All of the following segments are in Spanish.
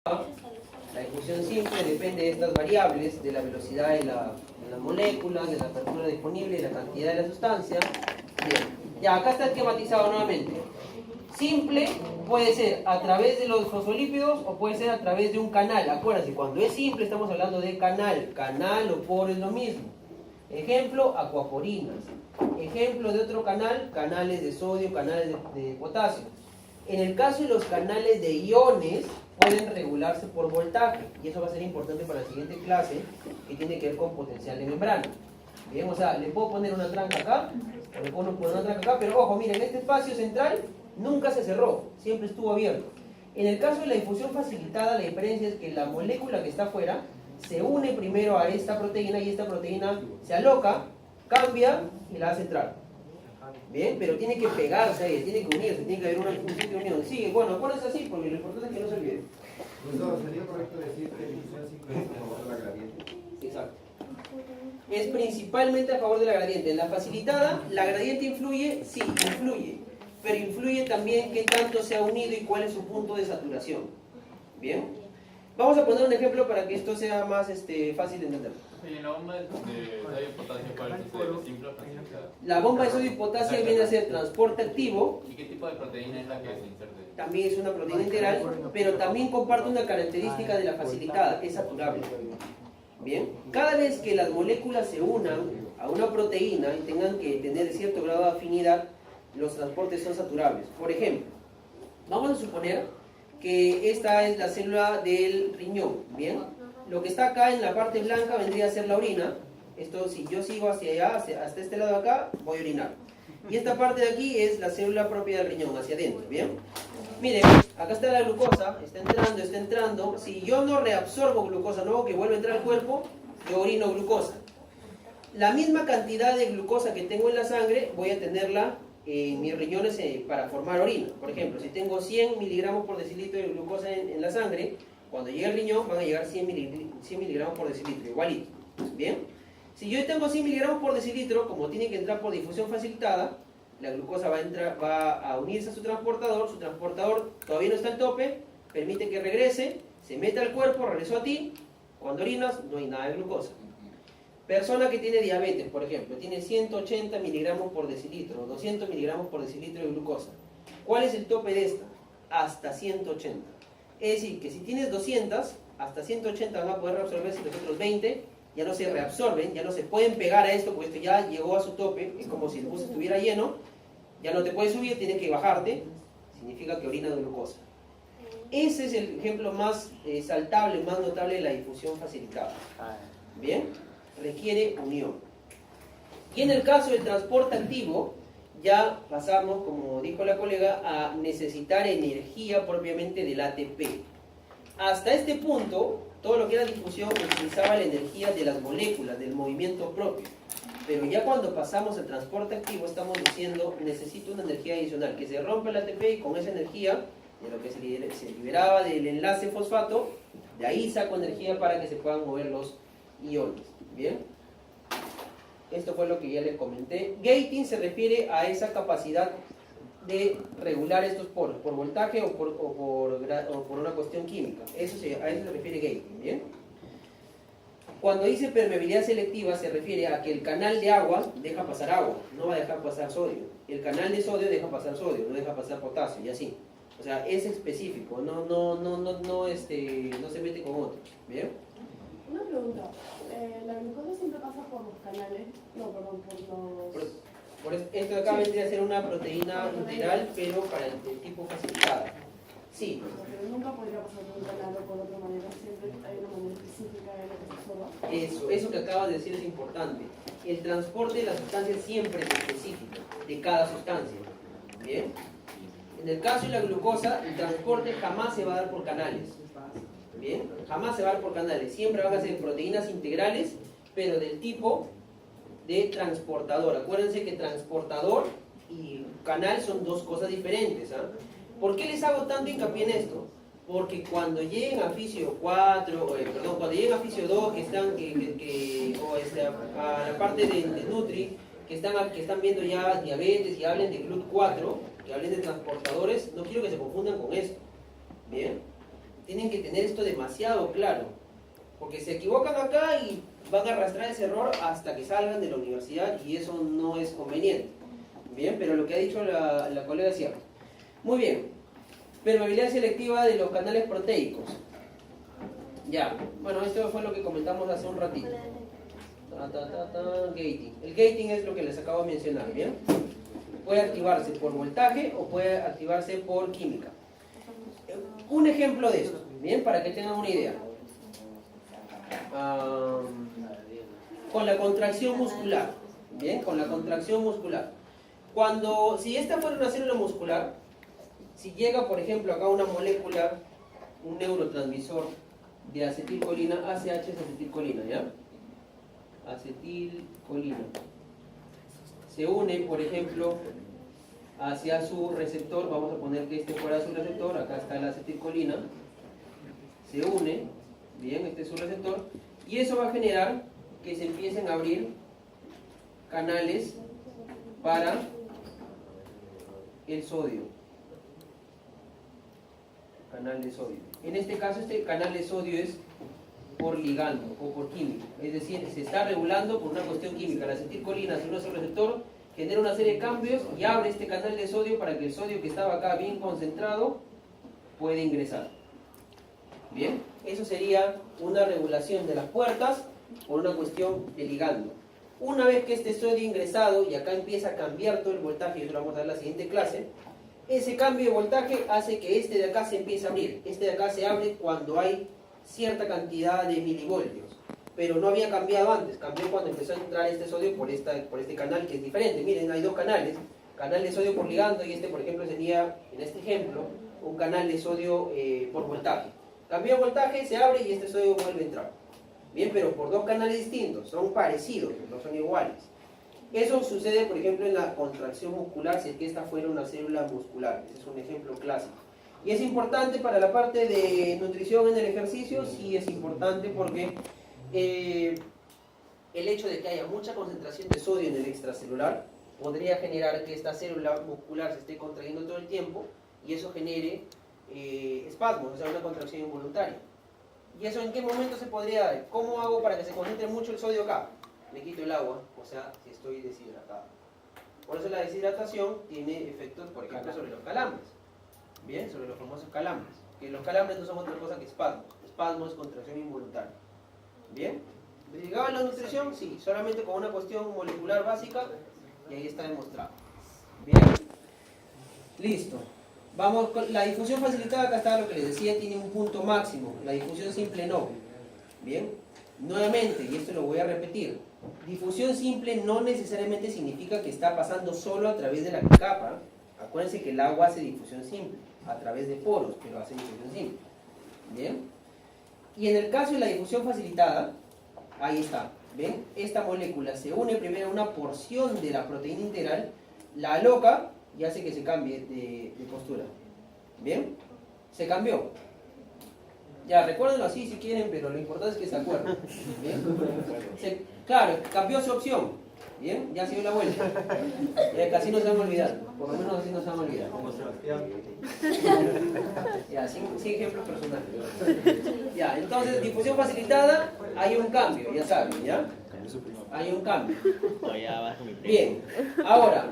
La difusión simple depende de estas variables, de la velocidad de las moléculas, de la apertura disponible, de la cantidad de la sustancia. Bien, ya acá está esquematizado nuevamente. Simple puede ser a través de los fosfolípidos o puede ser a través de un canal. Acuérdense, cuando es simple estamos hablando de canal. Canal o poro es lo mismo. Ejemplo, acuaporinas. Ejemplo de otro canal, canales de sodio, canales de potasio. En el caso de los canales de iones, pueden regularse por voltaje. Y eso va a ser importante para la siguiente clase, que tiene que ver con potencial de membrana. Bien, o sea, le puedo poner una tranca acá, o le puedo poner una tranca acá, pero ojo, miren, este espacio central nunca se cerró, siempre estuvo abierto. En el caso de la difusión facilitada, la diferencia es que la molécula que está afuera se une primero a esta proteína y esta proteína se aloca, cambia y la hace entrar. Bien, pero tiene que pegarse ahí, tiene que unirse, tiene que haber un sitio de unión. Sí, bueno, pones así porque lo importante es que no se olvide. Entonces, ¿sería correcto decir que la difusión simple es a favor de la gradiente? Exacto. Es principalmente a favor de la gradiente. En la facilitada, ¿la gradiente influye? Sí, influye. Pero influye también qué tanto se ha unido y cuál es su punto de saturación. Bien. Vamos a poner un ejemplo para que esto sea más fácil de entender. En la bomba de sodio y potasio, ¿cuál es el simple o facilitada? La bomba de sodio y potasio viene a ser transporte activo. ¿Y qué tipo de proteína es la que se inserta? También es una proteína integral, pero también comparte una característica de la facilitada, es saturable. Bien, cada vez que las moléculas se unan a una proteína y tengan que tener cierto grado de afinidad, los transportes son saturables. Por ejemplo, vamos a suponer que esta es la célula del riñón. Bien, lo que está acá en la parte blanca vendría a ser la orina. Esto, si yo sigo hacia allá, hasta este lado de acá, voy a orinar. Y esta parte de aquí es la célula propia del riñón, hacia adentro. Bien, miren, acá está la glucosa, está entrando. Si yo no reabsorbo glucosa, no, que vuelve a entrar al cuerpo, yo orino glucosa. La misma cantidad de glucosa que tengo en la sangre, voy a tenerla en mis riñones para formar orina. Por ejemplo, si tengo 100 miligramos por decilitro de glucosa en la sangre, cuando llegue al riñón van a llegar 100 miligramos por decilitro, igualito. Bien, si yo tengo 100 miligramos por decilitro, como tiene que entrar por difusión facilitada, la glucosa va a unirse a su transportador todavía no está al tope, permite que regrese, se mete al cuerpo, regresó a ti, cuando orinas no hay nada de glucosa. Persona que tiene diabetes, por ejemplo, tiene 180 miligramos por decilitro, 200 miligramos por decilitro de glucosa. ¿Cuál es el tope de esta? Hasta 180. Es decir, que si tienes 200, hasta 180 van a poder reabsorberse los otros 20, ya no se reabsorben, ya no se pueden pegar a esto, porque esto ya llegó a su tope, es como si el bus estuviera lleno, ya no te puedes subir, tienes que bajarte, significa que orinas glucosa. Ese es el ejemplo más saltable, más notable de la difusión facilitada. Bien, requiere unión. Y en el caso del transporte activo, ya pasamos, como dijo la colega, a necesitar energía propiamente del ATP. Hasta este punto, todo lo que era difusión utilizaba la energía de las moléculas, del movimiento propio. Pero ya cuando pasamos al transporte activo estamos diciendo, necesito una energía adicional, que se rompe el ATP y con esa energía, de lo que se liberaba del enlace fosfato, de ahí saco energía para que se puedan mover los iones. Bien, esto fue lo que ya les comenté. Gating se refiere a esa capacidad de regular estos poros, por voltaje o por una cuestión química. A eso se refiere gating. Bien. Cuando dice permeabilidad selectiva se refiere a que el canal de agua deja pasar agua, no va a dejar pasar sodio. El canal de sodio deja pasar sodio, no deja pasar potasio y así. O sea, es específico, no se mete con otro. ¿Bien? Una pregunta, ¿la glucosa siempre pasa por los canales? No, perdón, por los... Esto de acá vendría a ser una proteína integral, pero para el tipo facilitado. Sí. Pero nunca podría pasar por un canal o por otra manera, siempre hay una manera específica de lo que se absorba. Eso que acabas de decir es importante. El transporte de la sustancia siempre es específico, de cada sustancia. ¿Bien? En el caso de la glucosa, el transporte jamás se va a dar por canales. ¿Bien? Jamás se va a dar por canales. Siempre van a ser proteínas integrales, pero del tipo de transportador. Acuérdense que transportador y canal son dos cosas diferentes. ¿Por qué les hago tanto hincapié en esto? Porque cuando lleguen a fisio 4, cuando lleguen a fisio 2, que están, a la parte de Nutri, que están viendo ya diabetes y hablen de GLUT4, que hablen de transportadores, no quiero que se confundan con esto. ¿Bien? Tienen que tener esto demasiado claro, porque se equivocan acá y van a arrastrar ese error hasta que salgan de la universidad y eso no es conveniente. Bien, pero lo que ha dicho la colega es cierto. Muy bien, permeabilidad selectiva de los canales proteicos. Ya, bueno, esto fue lo que comentamos hace un ratito. Gating. El gating es lo que les acabo de mencionar, ¿bien? Puede activarse por voltaje o puede activarse por química. Un ejemplo de esto, ¿bien? Para que tengan una idea. Con la contracción muscular, ¿bien? Con la contracción muscular. Si esta fuera una célula muscular, si llega, por ejemplo, acá una molécula, un neurotransmisor de acetilcolina, ACH es acetilcolina, ¿ya? Acetilcolina. Se une, por ejemplo, hacia su receptor, vamos a poner que este fuera su receptor, acá está la acetilcolina, se une, bien, este es su receptor, y eso va a generar que se empiecen a abrir canales para el sodio. Canal de sodio. En este caso, este canal de sodio es por ligando o por químico. Es decir, se está regulando por una cuestión química. La acetilcolina, si uno es el receptor, genera una serie de cambios y abre este canal de sodio para que el sodio que estaba acá bien concentrado pueda ingresar. Bien, eso sería una regulación de las puertas por una cuestión de ligando. Una vez que este sodio ingresado y acá empieza a cambiar todo el voltaje, y eso lo vamos a ver en la siguiente clase, ese cambio de voltaje hace que este de acá se empiece a abrir. Este de acá se abre cuando hay cierta cantidad de milivoltios, pero no había cambiado antes, cambió cuando empezó a entrar este sodio por este canal que es diferente. Miren, hay dos canales, canal de sodio por ligando y este, por ejemplo, sería, en este ejemplo, un canal de sodio por voltaje. Cambió el voltaje, se abre y este sodio vuelve a entrar. Bien, pero por dos canales distintos, son parecidos, no son iguales. Eso sucede, por ejemplo, en la contracción muscular, si es que esta fuera una célula muscular. Ese es un ejemplo clásico. Y es importante para la parte de nutrición en el ejercicio, sí es importante porque el hecho de que haya mucha concentración de sodio en el extracelular podría generar que esta célula muscular se esté contrayendo todo el tiempo y eso genere espasmos, o sea, una contracción involuntaria. ¿Y eso en qué momento se podría dar? ¿Cómo hago para que se concentre mucho el sodio acá? Le quito el agua, o sea, si estoy deshidratado. Por eso la deshidratación tiene efectos, por ejemplo, sobre los calambres. Bien, sobre los famosos calambres. Que los calambres no son otra cosa que espasmos. Espasmos es contracción involuntaria. Bien. ¿Llegaba a la nutrición? Sí, solamente con una cuestión molecular básica y ahí está demostrado. Bien. Listo. Vamos con la difusión facilitada, acá está lo que les decía, tiene un punto máximo. La difusión simple no. Bien. Nuevamente, y esto lo voy a repetir, difusión simple no necesariamente significa que está pasando solo a través de la capa. Acuérdense que el agua hace difusión simple, a través de poros, pero hace difusión simple. ¿Bien? Y en el caso de la difusión facilitada, ahí está. ¿Ven? Esta molécula se une primero a una porción de la proteína integral, la aloca y hace que se cambie de postura. ¿Bien? Se cambió. Ya, recuérdenlo así si quieren, pero lo importante es que se acuerden. ¿Bien? Claro, cambió su opción. ¿Bien? Ya se dio la vuelta. Casi no se van a olvidar. Por lo menos así no se van a olvidar. Como Sebastián. Ya, sin ejemplos personales. Ya, entonces, difusión facilitada, hay un cambio, ya saben, ¿ya? Hay un cambio. Bien, ahora,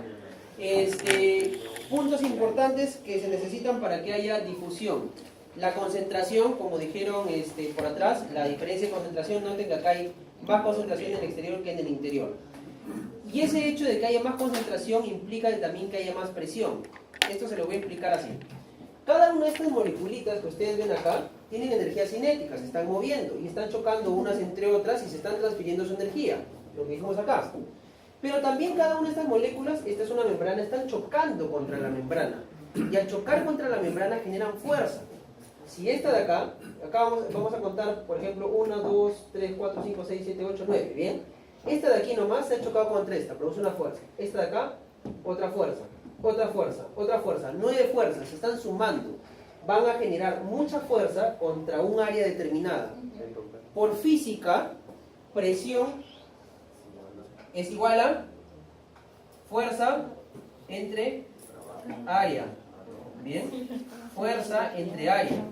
puntos importantes que se necesitan para que haya difusión. La concentración, como dijeron por atrás, la diferencia de concentración, noten que acá hay más concentración en el exterior que en el interior. Y ese hecho de que haya más concentración implica también que haya más presión. Esto se lo voy a explicar así. Cada una de estas moleculitas que ustedes ven acá tienen energía cinética, se están moviendo y están chocando unas entre otras y se están transfiriendo su energía, lo que dijimos acá. Pero también cada una de estas moléculas, esta es una membrana, están chocando contra la membrana. Y al chocar contra la membrana generan fuerza. Si esta de acá vamos a contar, por ejemplo, 1, 2, 3, 4, 5, 6, 7, 8, 9, ¿bien? Esta de aquí nomás se ha chocado contra esta, produce una fuerza. Esta de acá, otra fuerza, otra fuerza, otra fuerza. 9 fuerzas se están sumando. Van a generar mucha fuerza contra un área determinada. Por física, presión es igual a fuerza entre área. ¿Bien? Fuerza entre área.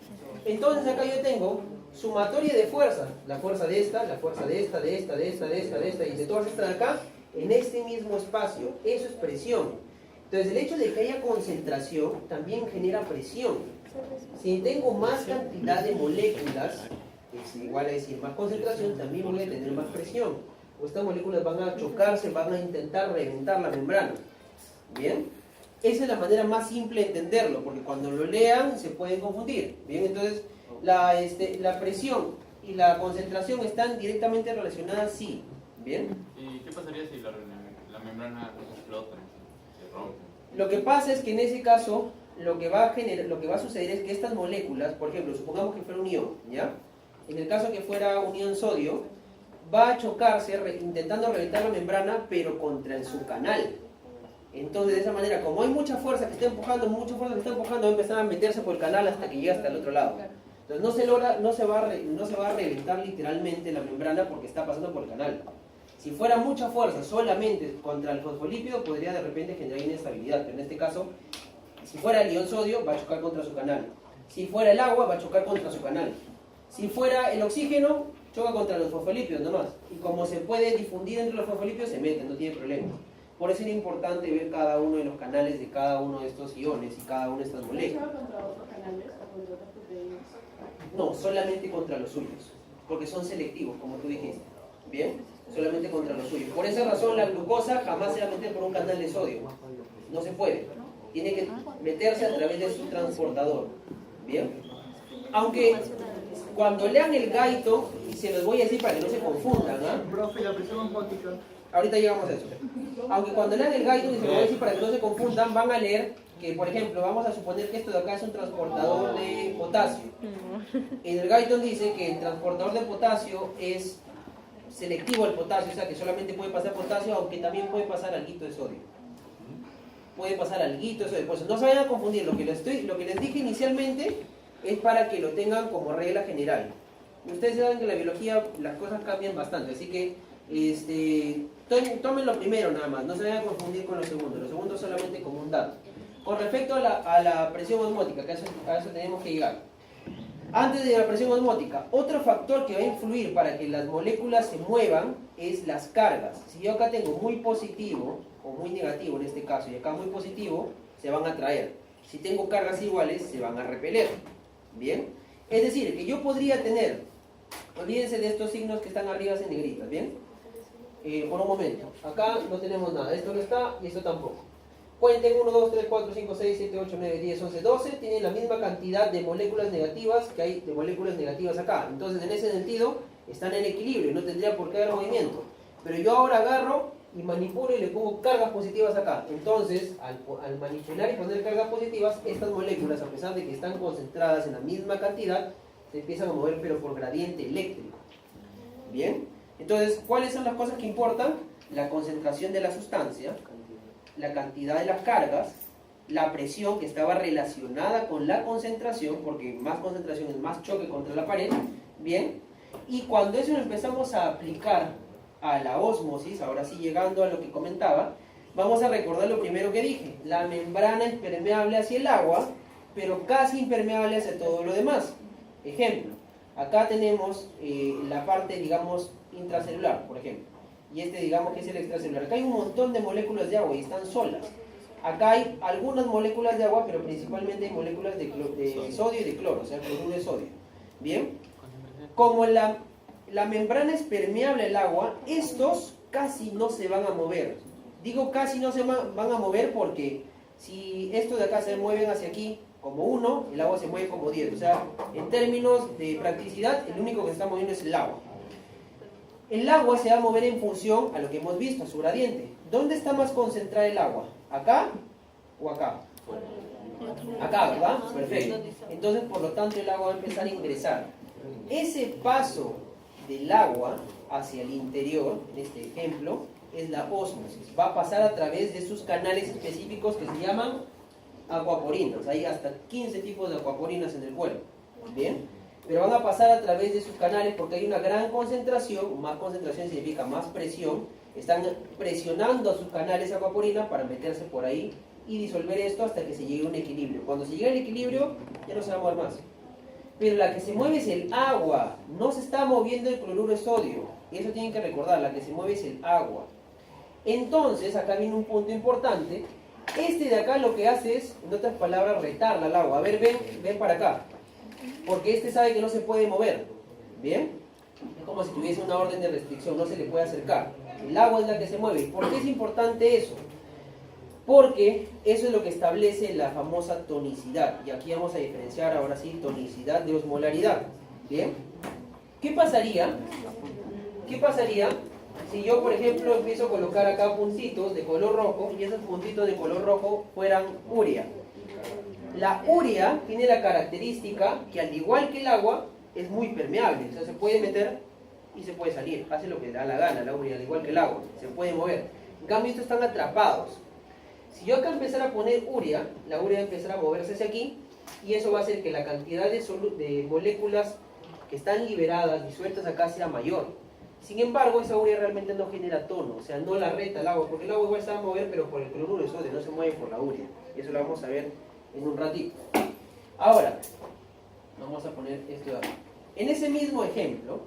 Entonces acá yo tengo sumatoria de fuerzas, la fuerza de esta, la fuerza de esta, de esta, de esta, de esta, de esta, y de todas estas de acá, en este mismo espacio. Eso es presión. Entonces el hecho de que haya concentración también genera presión. Si tengo más cantidad de moléculas, es igual a decir más concentración, también voy a tener más presión. O estas moléculas van a chocarse, van a intentar reventar la membrana. ¿Bien? Esa es la manera más simple de entenderlo, porque cuando lo lean se pueden confundir. Bien, entonces la presión y la concentración están directamente relacionadas, sí. Bien. ¿Y qué pasaría si la membrana explota, se rompe? Lo que pasa es que en ese caso lo que va a suceder es que estas moléculas, por ejemplo, supongamos que fuera un ion, ¿ya? En el caso que fuera un ion sodio, va a chocarse intentando reventar la membrana, pero contra su canal. Entonces, de esa manera, como hay mucha fuerza que está empujando, va a empezar a meterse por el canal hasta que llegue hasta el otro lado. Entonces, no se va a reventar literalmente la membrana porque está pasando por el canal. Si fuera mucha fuerza solamente contra el fosfolípido, podría de repente generar inestabilidad, pero en este caso, si fuera el ion sodio, va a chocar contra su canal. Si fuera el agua, va a chocar contra su canal. Si fuera el oxígeno, choca contra los fosfolípidos nomás. Y como se puede difundir entre los fosfolípidos, se mete, no tiene problema. Por eso es importante ver cada uno de los canales de cada uno de estos iones y cada una de estas moléculas. ¿Choca contra otros canales o contra otras proteínas? No, solamente contra los suyos, porque son selectivos, como tú dijiste. ¿Bien? Solamente contra los suyos. Por esa razón la glucosa jamás se va a meter por un canal de sodio. No se puede. Tiene que meterse a través de su transportador. ¿Bien? Aunque cuando lean el gaito, y se los voy a decir para que no se confundan, ¿ah? Profe, la presión osmótica. Ahorita llegamos a eso. Aunque cuando lean el gaito, y se los voy a decir para que no se confundan, van a leer que, por ejemplo, vamos a suponer que esto de acá es un transportador de potasio. En el Guyton dice que el transportador de potasio es selectivo el potasio, o sea que solamente puede pasar potasio, aunque también puede pasar alguito de sodio. Puede pasar alguito de sodio. Pues no se vayan a confundir, lo que les dije inicialmente es para que lo tengan como regla general. Ustedes saben que en la biología las cosas cambian bastante, así que tomen lo primero nada más, no se vayan a confundir con lo segundo solamente como un dato. Con respecto a la presión osmótica, que a eso tenemos que llegar. Antes de la presión osmótica, otro factor que va a influir para que las moléculas se muevan es las cargas. Si yo acá tengo muy positivo, o muy negativo en este caso, y acá muy positivo, se van a atraer. Si tengo cargas iguales, se van a repeler. ¿Bien? Es decir, que yo podría tener, olvídense de estos signos que están arriba en negritas, ¿bien? Por un momento, acá no tenemos nada, esto no está y esto tampoco. Cuenten 1, 2, 3, 4, 5, 6, 7, 8, 9, 10, 11, 12. Tienen la misma cantidad de moléculas negativas que hay de moléculas negativas acá. Entonces, en ese sentido, están en equilibrio y no tendría por qué haber movimiento. Pero yo ahora agarro y manipulo y le pongo cargas positivas acá. Entonces, al manipular y poner cargas positivas, estas moléculas, a pesar de que están concentradas en la misma cantidad, se empiezan a mover, pero por gradiente eléctrico. ¿Bien? Entonces, ¿cuáles son las cosas que importan? La concentración de la sustancia, la cantidad de las cargas, la presión que estaba relacionada con la concentración, porque más concentración es más choque contra la pared, bien, y cuando eso lo empezamos a aplicar a la ósmosis, ahora sí llegando a lo que comentaba, vamos a recordar lo primero que dije, la membrana es permeable hacia el agua, pero casi impermeable hacia todo lo demás. Ejemplo, acá tenemos la parte, digamos, intracelular, por ejemplo. Y digamos que es el extracelular. Acá hay un montón de moléculas de agua y están solas. Acá hay algunas moléculas de agua, pero principalmente hay moléculas de sodio y de cloro, o sea, cloruro de sodio. Bien, como la membrana es permeable al agua, estos casi no se van a mover. Digo casi no se van a mover porque si estos de acá se mueven hacia aquí como 1, el agua se mueve como 10. O sea, en términos de practicidad, el único que se está moviendo es el agua. El agua se va a mover en función a lo que hemos visto, a su gradiente. ¿Dónde está más concentrada el agua? ¿Acá o acá? Acá, ¿verdad? Perfecto. Entonces, por lo tanto, el agua va a empezar a ingresar. Ese paso del agua hacia el interior, en este ejemplo, es la ósmosis. Va a pasar a través de sus canales específicos que se llaman acuaporinas. Hay hasta 15 tipos de acuaporinas en el cuerpo. ¿Bien? Pero van a pasar a través de sus canales porque hay una gran concentración, más concentración significa más presión, están presionando a sus canales acuaporinas para meterse por ahí y disolver esto hasta que se llegue a un equilibrio. Cuando se llegue al equilibrio ya no se va a mover más. pero la que se mueve es el agua, no se está moviendo el cloruro de sodio. Eso tienen que recordar, la que se mueve es el agua. Entonces, acá viene un punto importante. Este de acá lo que hace es, en otras palabras, retarda al agua. A ver, ven para acá. Porque este sabe que no se puede mover. ¿Bien? Es como si tuviese una orden de restricción, no se le puede acercar. El agua es la que se mueve. ¿Y por qué es importante eso? Porque eso es lo que establece la famosa tonicidad. Y aquí vamos a diferenciar ahora sí tonicidad de osmolaridad. ¿Bien? ¿Qué pasaría? ¿Qué pasaría si yo, por ejemplo, empiezo a colocar acá puntitos de color rojo y esos puntitos de color rojo fueran urea? La urea tiene la característica que, al igual que el agua, es muy permeable. O sea, se puede meter y se puede salir. Hace lo que le da la gana la urea, al igual que el agua. Se puede mover. En cambio, estos están atrapados. Si yo acá empezara a poner urea, la urea empezará a moverse hacia aquí y eso va a hacer que la cantidad de moléculas que están liberadas, disueltas acá, sea mayor. Sin embargo, esa urea realmente no genera tono, o sea, no la reta el agua, porque el agua igual se va a mover, pero por el cloruro de sodio, no se mueve por la urea. Y eso lo vamos a ver en un ratito. Ahora, vamos a poner esto de acá. En ese mismo ejemplo,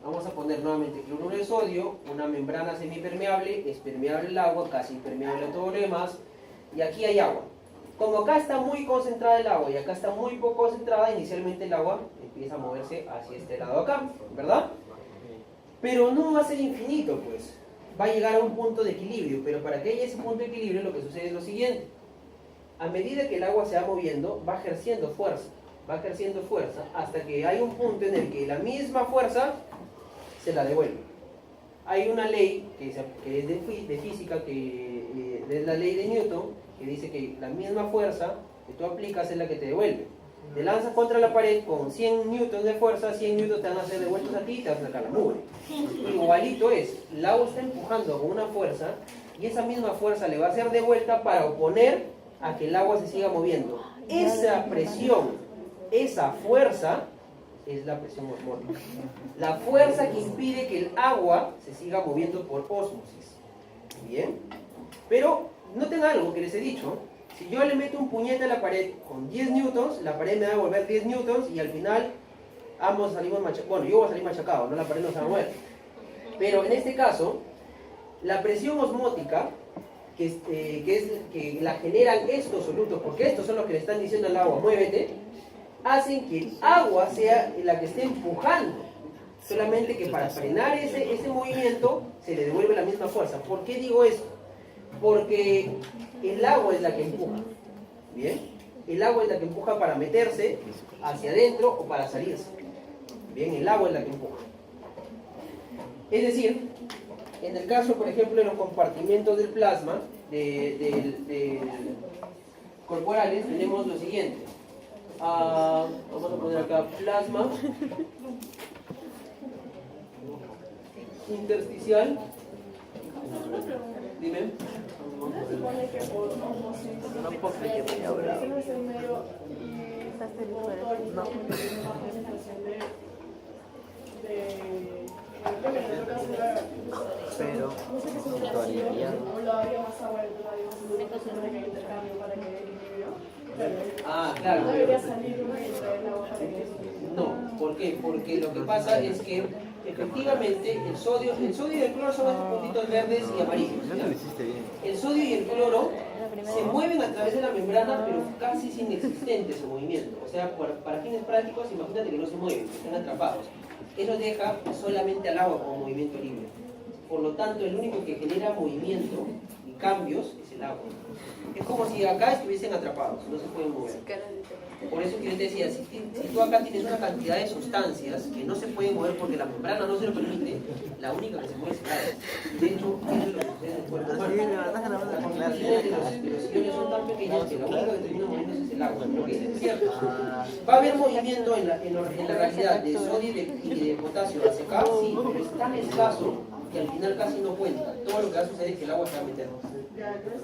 vamos a poner nuevamente cloruro de sodio, una membrana semipermeable, es permeable al agua, casi impermeable a todo lo demás, y aquí hay agua. Como acá está muy concentrada el agua y acá está muy poco concentrada, inicialmente el agua empieza a moverse hacia este lado acá, ¿verdad? Pero no va a ser infinito, pues. Va a llegar a un punto de equilibrio, pero para que haya ese punto de equilibrio lo que sucede es lo siguiente. A medida que el agua se va moviendo, va ejerciendo fuerza, hasta que hay un punto en el que la misma fuerza se la devuelve. Hay una ley que es de física, que es la ley de Newton, que dice que la misma fuerza que tú aplicas es la que te devuelve. Te lanzas contra la pared con 100 newtons de fuerza, 100 newtons te van a hacer devueltos a ti y te vas a sacar la mugre. Igualito es, el agua está empujando con una fuerza y esa misma fuerza le va a hacer de vuelta para oponer a que el agua se siga moviendo. Esa presión, esa fuerza es la presión osmótica. La fuerza que impide que el agua se siga moviendo por ósmosis. ¿Bien? Pero noten algo que les he dicho. Si yo le meto un puñete a la pared con 10 newtons, la pared me va a devolver 10 newtons y al final ambos salimos machacados. Bueno, yo voy a salir machacado, no la pared no se va a mover. Pero en este caso, la presión osmótica, que la generan estos solutos, porque estos son los que le están diciendo al agua, muévete, hacen que el agua sea la que esté empujando. Solamente que para frenar ese movimiento se le devuelve la misma fuerza. ¿Por qué digo esto? Porque el agua es la que empuja. ¿Bien? El agua es la que empuja para meterse hacia adentro o para salirse. Bien, el agua es la que empuja. Es decir, en el caso, por ejemplo, de los compartimentos del plasma, corporales, tenemos lo siguiente. Vamos a poner acá plasma intersticial. Dime. ¿No se supone que por osmosis es el medio y por todo el tiene más concentración de pero no sé qué significa o lo había más agua dentro de la se que hay intercambio para que haya equilibrio. Claro. No debería salir una y traer la agua para que No, ¿por qué? Porque lo que pasa es que efectivamente el sodio y el cloro son estos puntitos verdes y amarillos. ¿Ya? El sodio y el cloro se mueven a través de la membrana, pero casi es inexistente su movimiento. O sea, para fines prácticos, imagínate que no se mueven, que están atrapados. Eso deja solamente al agua como movimiento libre. Por lo tanto, el único que genera movimiento y cambios es el agua. Es como si acá estuviesen atrapados, no se pueden mover. Por eso que yo te decía, si tú acá tienes una cantidad de sustancias que no se pueden mover porque la membrana no se lo permite, la única que se mueve es el agua. De hecho, eso es lo que sucede en el cuerpo humano. Las concentraciones de los iones son tan pequeñas que la única que termina moviéndose es el agua. Lo que es cierto. Va a haber movimiento en la realidad de sodio y de potasio hacia acá, sí, pero es tan escaso que al final casi no cuenta. Todo lo que va a suceder es que el agua se va a meter. ya, entonces